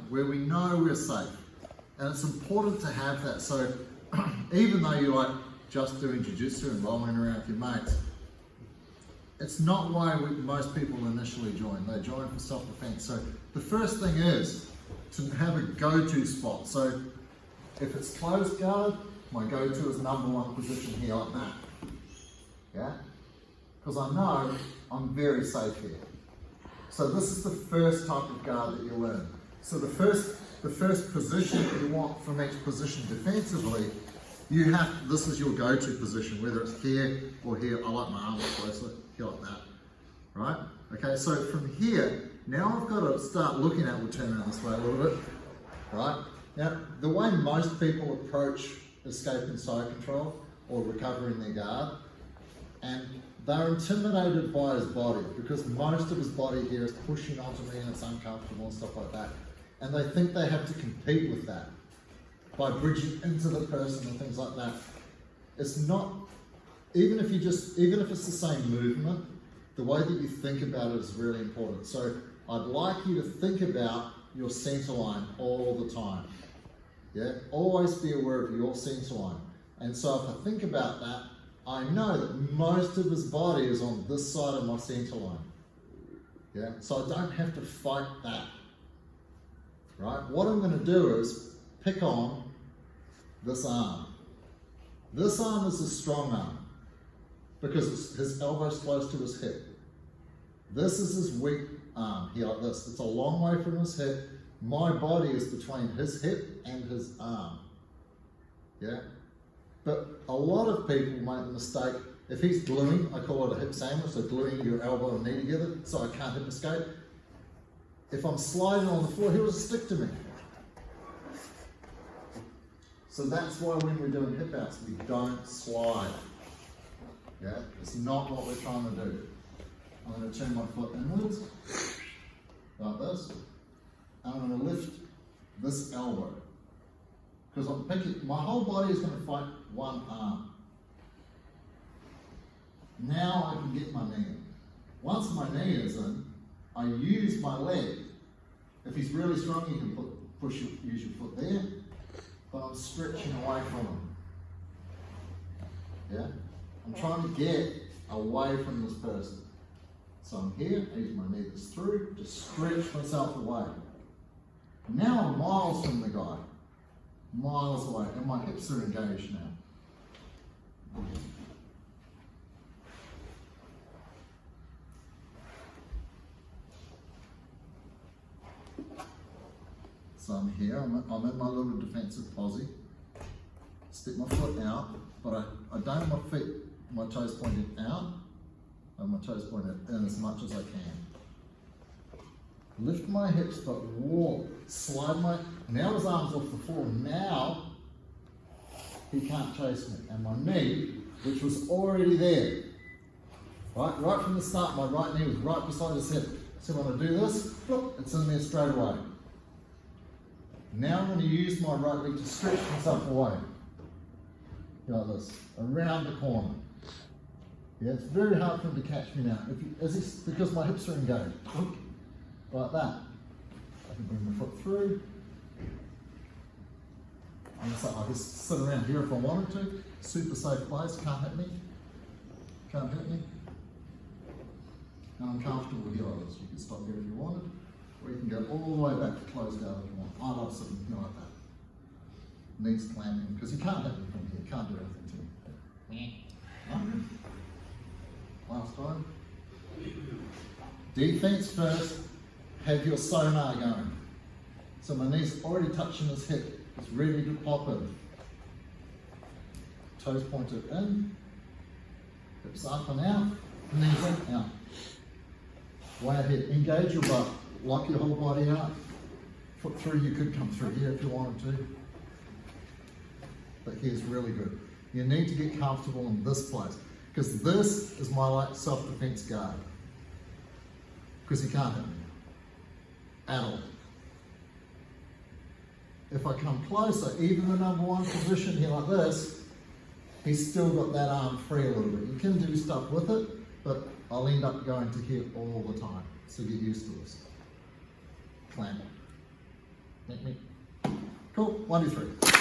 where we know we're safe. And it's important to have that. So even though you like just doing jiu-jitsu and rolling around with your mates, it's not why most people initially join. They join for self-defense. So the first thing is to have a go-to spot. So if it's closed guard, my go-to is #1 position here like that. Yeah? Because I know I'm very safe here. So this is the first type of guard that you learn. So the first position that you want from each position defensively, this is your go-to position, whether it's here or here. I like my arm closer, here like that, right? Okay, so from here, now I've got to start looking at, we'll turn around this way a little bit, right? Now, the way most people approach escaping side control or recovering their guard, and they're intimidated by his body because most of his body here is pushing onto me and it's uncomfortable and stuff like that. And they think they have to compete with that by bridging into the person and things like that. It's not, even if it's the same movement, the way that you think about it is really important. So I'd like you to think about your center line all the time. Yeah, always be aware of your center line. And so if I think about that, I know that most of his body is on this side of my center line. Yeah, so I don't have to fight that. Right? What I'm going to do is pick on this arm. This arm is a strong arm because his elbow's close to his hip. This is his weak arm here like this. It's a long way from his hip. My body is between his hip and his arm. Yeah? But a lot of people make the mistake, if he's gluing, I call it a hip sandwich, so gluing your elbow and knee together so I can't hip escape. If I'm sliding on the floor, he will stick to me. So that's why when we're doing hip outs, we don't slide. Yeah, it's not what we're trying to do. I'm going to turn my foot inwards, like this, and I'm going to lift this elbow. Because I'm picking, my whole body is going to fight one arm. Now I can get my knee in. Once my knee is in, I use my leg. If he's really strong, you can use your foot there, but I'm stretching away from him. Yeah? I'm trying to get away from this person. So I'm here, I use my knee this through to stretch myself away. Now I'm miles from the guy. Miles away, and my hips are engaged now. So I'm here, I'm in my little defensive posse. Step my foot out, but I don't have my toes pointed out, I have my toes pointed in as much as I can. Lift my hips, but walk, slide now his arm's off the floor, now he can't chase me. And my knee, which was already there, right from the start, my right knee was right beside his hip. So when I do this, it's in there straight away. Now I'm going to use my right leg to stretch myself away. Like this, around the corner. Yeah, it's very hard for him to catch me now. Because my hips are engaged. Like that. I can bring my foot through. I can sit around here if I wanted to. Super safe place, can't hit me. Can't hit me. And I'm comfortable here like this. You can stop here if you wanted. Or you can go all the way back to closed guard if you want. I love sitting here like that. Knees clamping, because you can't hit me from here. Can't do anything to me. No? Last time. Defense first. Have your sonar going. So my knee's already touching his hip. It's ready to pop in. Toes pointed in. Hips up and out. Knees in, out. Way ahead. Engage your butt. Lock your whole body out. Foot through. You could come through here if you wanted to. But here's really good. You need to get comfortable in this place. Because this is my self-defense guard. Because he can't hit me. At all. If I come closer, even the #1 position here like this, he's still got that arm free a little bit. You can do stuff with it, but I'll end up going to here all the time. So get used to this. Clamp. Cool, 1, 2, 3.